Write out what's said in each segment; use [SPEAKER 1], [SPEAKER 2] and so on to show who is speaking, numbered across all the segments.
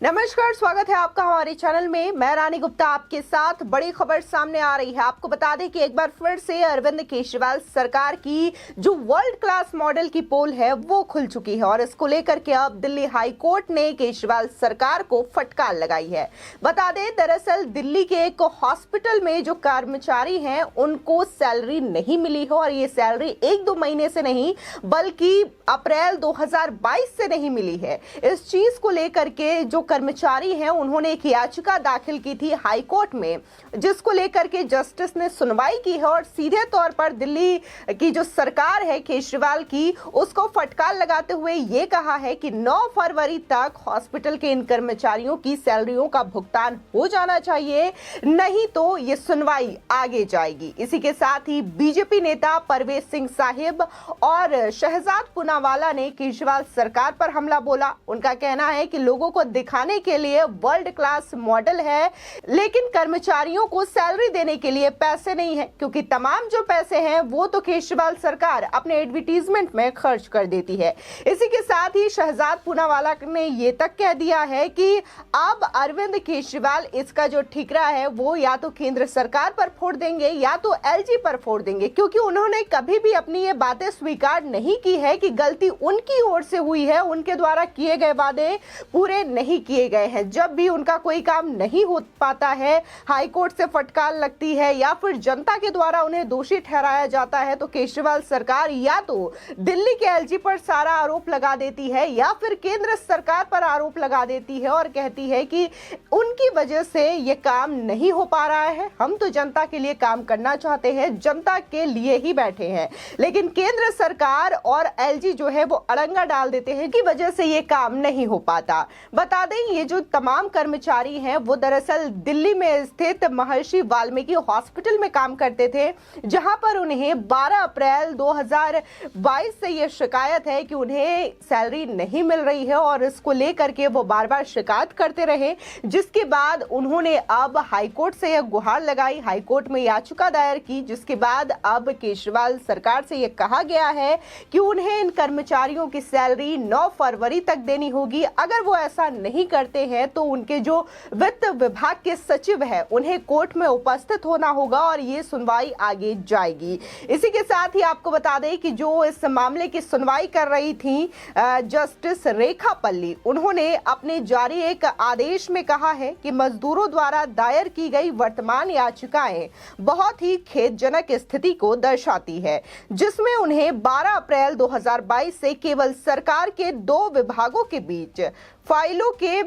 [SPEAKER 1] नमस्कार, स्वागत है आपका हमारे चैनल में। मैं रानी गुप्ता आपके साथ। बड़ी खबर सामने आ रही है। आपको बता दें कि एक बार फिर से अरविंद केजरीवाल सरकार की जो वर्ल्ड क्लास मॉडल की पोल है वो खुल चुकी है और इसको लेकर के अब दिल्ली हाई कोर्ट ने केजरीवाल सरकार को फटकार लगाई है। बता दें, दरअसल दिल्ली के एक हॉस्पिटल में जो कर्मचारी हैं उनको सैलरी नहीं मिली है और ये सैलरी 1-2 महीने से नहीं बल्कि अप्रैल 2022 से नहीं मिली है। इस चीज को लेकर के जो कर्मचारी हैं उन्होंने एक याचिका दाखिल की थी हाई कोर्ट में, जिसको लेकर के जस्टिस ने सुनवाई की है और सीधे तौर पर दिल्ली की जो सरकार है केजरीवाल की, उसको फटकार लगाते हुए ये कहा है कि 9 फरवरी तक हॉस्पिटल के इन कर्मचारियों की सैलरियों का भुगतान हो जाना चाहिए, नहीं तो ये सुनवाई आगे जाएगी। इसी के साथ ही बीजेपी नेता परवेज सिंह साहिब और शहजाद पूनावाला ने केजरीवाल सरकार पर हमला बोला। उनका कहना है कि लोगों को दिखाने के लिए वर्ल्ड क्लास मॉडल है, लेकिन कर्मचारियों को सैलरी देने के लिए पैसे नहीं है, क्योंकि तमाम जो पैसे हैं वो तो केजरीवाल सरकार अपने एडवर्टीजमेंट में खर्च कर देती है। इसी के साथ ही शहजाद पूनावाला ने ये तक कह दिया है कि अब अरविंद केजरीवाल इसका जो ठिकरा है वो या तो केंद्र सरकार पर फोड़ देंगे या तो एलजी पर फोड़ देंगे, क्योंकि उन्होंने कभी भी अपनी ये बातें स्वीकार नहीं की है कि गलती उनकी ओर से हुई है, उनके द्वारा किए गए वादे पूरे नहीं किए गए हैं। जब भी उनका कोई काम नहीं हो पाता है, हाई कोर्ट से फटकार लगती है या फिर जनता के द्वारा उन्हें दोषी ठहराया जाता है, तो केजरीवाल सरकार या तो दिल्ली के एलजी पर सारा आरोप लगा देती है या फिर केंद्र सरकार पर आरोप लगा देती है और कहती है कि उनकी वजह से ये काम नहीं हो पा रहा है। हम तो जनता के लिए काम करना चाहते हैं, जनता के लिए ही बैठे हैं, लेकिन केंद्र सरकार और एलजी जो है वो अड़ंगा डाल देते हैं कि वजह से ये काम नहीं हो पाता। बता दें, ये जो तमाम कर्मचारी हैं वो दरअसल दिल्ली में स्थित महर्षि वाल्मीकि हॉस्पिटल में काम करते थे, जहां पर उन्हें 12 अप्रैल 2022 से ये शिकायत है कि उन्हें सैलरी नहीं मिल रही है और इसको लेकर के वो बार बार शिकायत करते रहे, जिसके बाद उन्होंने अब हाईकोर्ट से यह गुहार लगाई, हाईकोर्ट में याचिका दायर की, जिसके बाद अब केजरीवाल सरकार से यह कहा गया है कि उन्हें इन कर्मचारियों की सैलरी 9 फरवरी तक देनी होगी। अगर वो ऐसा नहीं करते हैं तो उनके जो वित्त विभाग के सचिव हैं उन्हें कोर्ट में उपस्थित होना होगा और ये सुनवाई आगे जाएगी। इसी के साथ ही आपको बता दें कि जो इस मामले की सुनवाई कर रही थी जस्टिस रेखा पल्ली, उन्होंने अपने जारी एक आदेश में कहा है कि मजदूरों द्वारा दायर की गई वर्तमान याचिकाएं बहुत ही खेदजनक स्थिति को दर्शाती है, जिसमें उन्हें 12 अप्रैल 2022 से केवल सरकार के 2 विभागों के बीच फाइलों के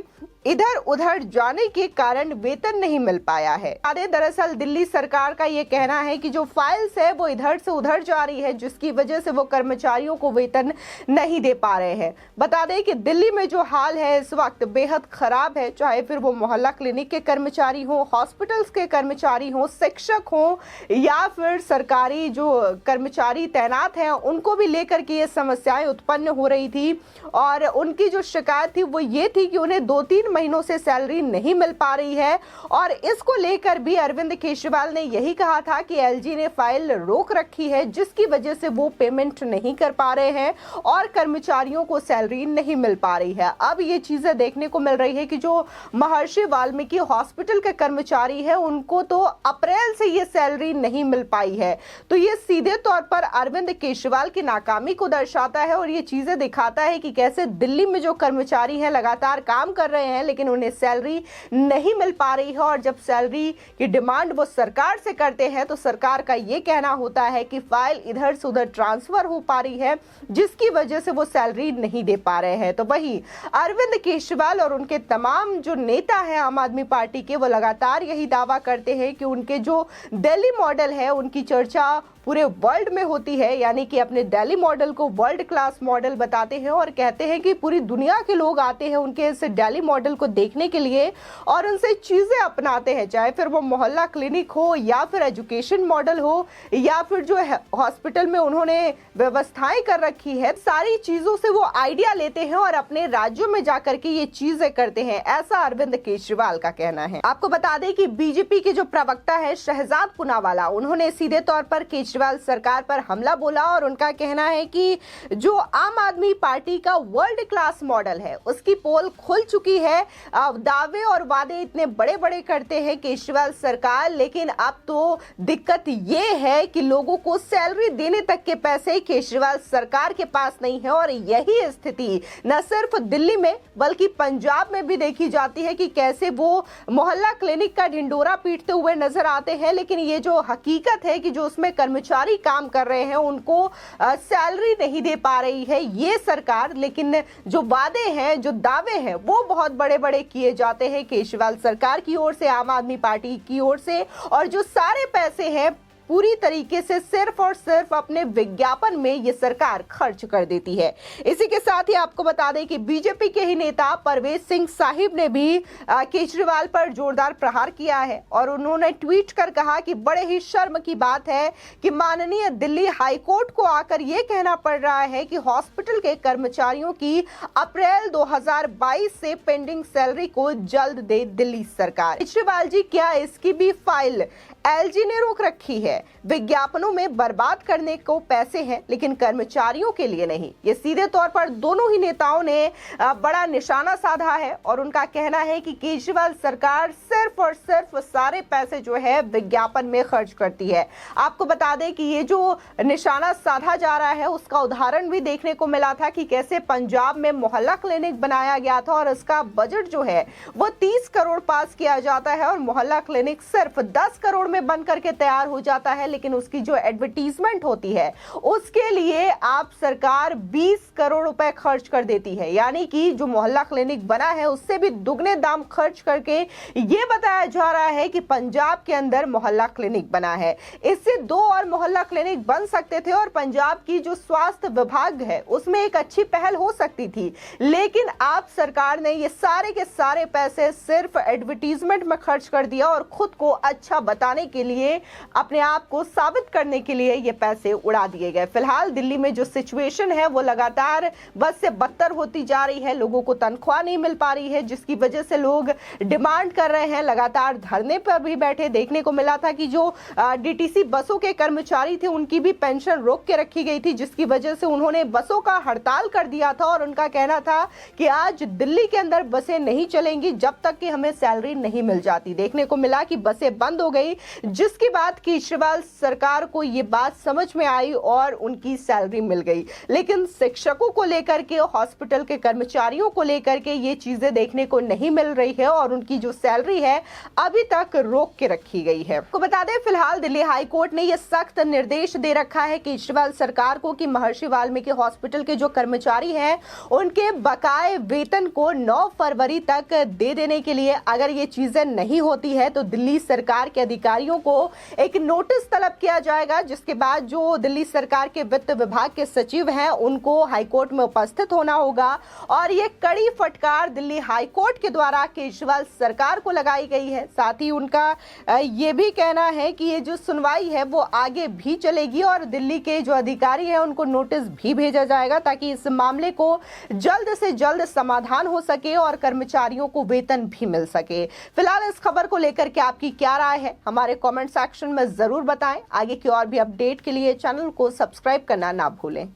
[SPEAKER 1] इधर उधर जाने के कारण वेतन नहीं मिल पाया है। दरअसल दिल्ली सरकार का ये कहना है कि जो फाइल्स है वो इधर से उधर जा रही है, जिसकी वजह से वो कर्मचारियों को वेतन नहीं दे पा रहे हैं। बता दें कि दिल्ली में जो हाल है इस वक्त बेहद खराब है, चाहे फिर वो मोहल्ला क्लिनिक के कर्मचारी हो, हॉस्पिटल्स के कर्मचारी हो, शिक्षक हो या फिर सरकारी जो कर्मचारी तैनात हैं, उनको भी लेकर के ये समस्याएं उत्पन्न हो रही थी और उनकी जो शिकायत थी वो ये थी कि उन्हें 2-3 महीनों से सैलरी नहीं मिल पा रही है और इसको लेकर भी अरविंद केजरीवाल ने यही कहा था कि एलजी ने फाइल रोक रखी है, जिसकी वजह से वो पेमेंट नहीं कर पा रहे हैं और कर्मचारियों को सैलरी नहीं मिल पा रही है। अब ये चीजें देखने को मिल रही है कि जो महर्षि वाल्मीकि हॉस्पिटल के कर्मचारी है उनको तो अप्रैल से ये सैलरी नहीं मिल पाई है, तो ये सीधे तौर पर अरविंद केजरीवाल की नाकामी को दर्शाता है और ये चीजें दिखाता है कि कैसे दिल्ली में जो कर्मचारी हैं लगातार काम कर रहे हैं लेकिन उन्हें सैलरी नहीं मिल पा रही है और जब सैलरी की डिमांड वो सरकार से करते हैं तो सरकार का ये कहना होता है कि फाइल इधर से उधर ट्रांसफर हो पा रही है, जिसकी वजह से वो सैलरी नहीं दे पा रहे हैं। तो वही अरविंद केजरीवाल और उनके तमाम जो नेता हैं आम आदमी पार्टी के, वो लगातार यही दावा करते हैं कि उनके जो दिल्ली मॉडल है उनकी चर्चा पूरे वर्ल्ड में होती है, यानी कि अपने दिल्ली मॉडल को वर्ल्ड क्लास मॉडल बताते हैं और कहते हैं कि पूरी दुनिया के लोग आते हैं उनके इस दिल्ली मॉडल को देखने के लिए और उनसे चीजें अपनाते हैं, चाहे फिर वो मोहल्ला क्लिनिक हो या फिर एजुकेशन मॉडल हो या फिर जो हॉस्पिटल में उन्होंने व्यवस्थाएं कर रखी है, सारी चीजों से वो आइडिया लेते हैं और अपने राज्यों में जाकर के ये चीजें करते हैं, ऐसा अरविंद केजरीवाल का कहना है। आपको बता दें कि बीजेपी के जो प्रवक्ता है शहजाद पूनावाला, उन्होंने सीधे तौर पर केजरीवाल केजरीवाल सरकार पर हमला बोला और उनका कहना है कि जो आम आदमी पार्टी का वर्ल्ड क्लास मॉडल है उसकी पोल खुल चुकी है। दावे और वादे इतने बड़े बड़े करते हैं केजरीवाल सरकार, लेकिन अब तो दिक्कत ये है कि लोगों को सैलरी देने तक के पैसे केजरीवाल सरकार के पास नहीं है। और यही स्थिति न सिर्फ दिल्ली में बल्कि पंजाब में भी देखी जाती है कि कैसे वो मोहल्ला क्लिनिक का ढिंडोरा पीटते हुए नजर आते हैं, लेकिन ये जो हकीकत है कि जो उसमें कर्मचारी काम कर रहे हैं उनको सैलरी नहीं दे पा रही है ये सरकार। लेकिन जो वादे हैं, जो दावे हैं, वो बहुत बड़े बड़े किए जाते हैं केजरीवाल सरकार की ओर से, आम आदमी पार्टी की ओर से, और जो सारे पैसे हैं पूरी तरीके से सिर्फ और सिर्फ अपने विज्ञापन में ये सरकार खर्च कर देती है। इसी के साथ ही आपको बता दें कि बीजेपी के ही नेता परवेज सिंह साहिब ने भी केजरीवाल पर जोरदार प्रहार किया है और उन्होंने ट्वीट कर कहा कि बड़े ही शर्म की बात है कि माननीय दिल्ली हाईकोर्ट को आकर यह कहना पड़ रहा है कि हॉस्पिटल के कर्मचारियों की अप्रैल 2022 से पेंडिंग सैलरी को जल्द दे दिल्ली सरकार। केजरीवाल जी, क्या इसकी भी फाइल एलजी ने रोक रखी है? विज्ञापनों में बर्बाद करने को पैसे हैं लेकिन कर्मचारियों के लिए नहीं। ये सीधे तौर पर दोनों ही नेताओं ने बड़ा निशाना साधा है और उनका कहना है कि केजरीवाल सरकार सिर्फ और सिर्फ सारे पैसे जो है विज्ञापन में खर्च करती है। आपको बता दें कि ये जो निशाना साधा जा रहा है उसका उदाहरण भी देखने को मिला था कि कैसे पंजाब में मोहल्ला क्लिनिक बनाया गया था और इसका बजट जो है वो 30 करोड़ पास किया जाता है और मोहल्ला क्लिनिक सिर्फ 10 करोड़ में बन करके तैयार हो जाता है, लेकिन उसकी जो एडवर्टीजमेंट होती है उसके लिए आप सरकार 20 करोड़ रुपए खर्च कर देती है। यानी कि जो मोहल्ला क्लिनिक बना है उससे भी दुगने दाम खर्च करके ये बताया जा रहा है कि पंजाब के अंदर मोहल्ला क्लिनिक बना है। इससे 2 और मोहल्ला क्लिनिक बन सकते थे और पंजाब की जो स्वास्थ्य विभाग है उसमें एक अच्छी पहल हो सकती थी, लेकिन आप सरकार ने ये सारे के सारे पैसे सिर्फ एडवर्टीजमेंट में खर्च कर दिया और खुद को अच्छा बताने के लिए, अपने आप को साबित करने के लिए ये पैसे उड़ा दिए गए। फिलहाल दिल्ली में जो सिचुएशन है वो लगातार बद से बदतर होती जा रही है। लोगों को तनख्वाह नहीं मिल पा रही है जिसकी वजह से लोग डिमांड कर रहे हैं। लगातार धरने पर भी बैठे देखने को मिला था कि जो डीटीसी बसों के कर्मचारी थे उनकी भी पेंशन रोक के रखी गई थी, जिसकी वजह से उन्होंने बसों का हड़ताल कर दिया था और उनका कहना था कि आज दिल्ली के अंदर बसें नहीं चलेंगी जब तक कि हमें सैलरी नहीं मिल जाती। देखने को मिला कि बसें बंद हो गई, जिसके बाद केजरीवाल सरकार को ये बात समझ में आई और उनकी सैलरी मिल गई। लेकिन शिक्षकों को लेकर के, हॉस्पिटल के कर्मचारियों को लेकर के ये चीजें देखने को नहीं मिल रही है और उनकी जो सैलरी है अभी तक रोक के रखी गई है। आपको बता दें फिलहाल दिल्ली हाई कोर्ट ने यह सख्त निर्देश दे रखा है केजरीवाल सरकार को कि महर्षि वाल्मीकि हॉस्पिटल के जो कर्मचारी हैं उनके बकाए वेतन को 9 फरवरी तक दे देने के लिए अगर ये चीजें नहीं होती है तो दिल्ली सरकार के अधिकारियों को एक नोटिस तलब किया जाएगा, जिसके बाद जो दिल्ली सरकार के वित्त विभाग के सचिव हैं उनको हाईकोर्ट में उपस्थित होना होगा। और ये कड़ी फटकार दिल्ली हाईकोर्ट के द्वारा केजरीवाल सरकार को लगाई गई है। साथ ही उनका ये भी कहना है कि ये जो सुनवाई है वो आगे भी चलेगी और दिल्ली के जो अधिकारी हैं उनको नोटिस भी भेजा जाएगा ताकि इस मामले को जल्द से जल्द समाधान हो सके और कर्मचारियों को वेतन भी मिल सके। फिलहाल इस खबर को लेकर के आपकी क्या राय है हमारे कमेंट सेक्शन में जरूर बताएं। आगे की और भी अपडेट के लिए चैनल को सब्सक्राइब करना ना भूलें।